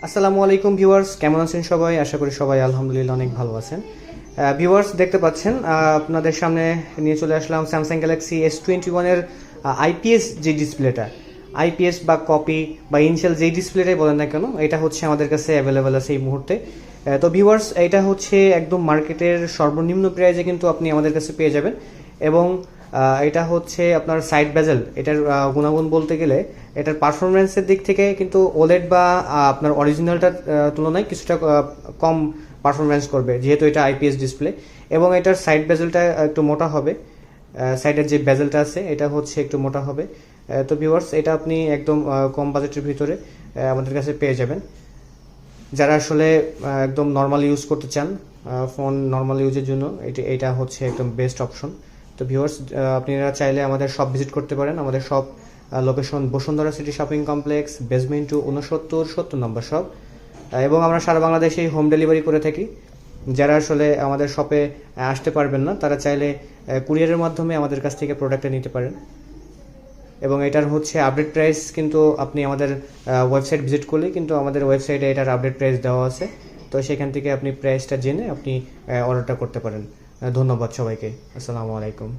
আসসালামু আলাইকুম ভিউয়ার্স, কেমন আছেন সবাই? আশা করি সবাই আলহামদুলিল্লাহ অনেক ভালো আছেন। ভিউয়ার্স, দেখতে পাচ্ছেন আপনাদের সামনে নিয়ে চলে আসলাম স্যামসাং গ্যালাক্সি S21 এর আইপিএস যে ডিসপ্লেটা, আইপিএস বা কপি বা ইনশেল যেই ডিসপ্লেটাই বলেন না কেন, এটা হচ্ছে আমাদের কাছে অ্যাভেলেবেল আছে এই মুহূর্তে। তো ভিউয়ার্স, এটা হচ্ছে একদম মার্কেটের সর্বনিম্ন প্রাইসে কিন্তু আপনি আমাদের কাছে পেয়ে যাবেন। এবং এটা হচ্ছে আপনার সাইড বেজেল, এটার গুণাগুণ বলতে গেলে এটার পারফরমেন্সের দিক থেকে কিন্তু ওলেড বা আপনার অরিজিনালটার তুলনায় কিছুটা কম পারফরমেন্স করবে, যেহেতু এটা আইপিএস ডিসপ্লে। এবং এটার সাইড বেজেলটা একটু মোটা হবে, সাইডের যে বেজেলটা আছে এটা হচ্ছে একটু মোটা হবে। তো ভিউয়ার্স, এটা আপনি একদম কম বাজেটের ভিতরে আমাদের কাছে পেয়ে যাবেন। যারা আসলে একদম নর্মাল ইউজ করতে চান, ফোন নর্মাল ইউজের জন্য এটা হচ্ছে একদম বেস্ট অপশন। তো ভিউয়ার্স, আপনারা চাইলে আমাদের শপ ভিজিট করতে পারেন। আমাদের shop location Bashundhara city shopping complex, basement 69 নম্বর শপ। এবং আমরা সারা বাংলাদেশেই হোম ডেলিভারি করে থাকি। যারা আসলে আমাদের শপে আসতে পারবেন না, তারা চাইলে কুরিয়ারের মাধ্যমে আমাদের কাছ থেকে প্রোডাক্টটা নিতে পারেন। এবং এটার হচ্ছে আপডেট প্রাইস কিন্তু আপনি আমাদের ওয়েবসাইট ভিজিট করলেই কিন্তু আমাদের ওয়েবসাইটে এটার আপডেট প্রাইস দেওয়া আছে। তো সেখান থেকে আপনি প্রাইসটা জেনে আপনি অর্ডারটা করতে পারেন। ধন্যবাদ সবাইকে। আসসালামু আলাইকুম।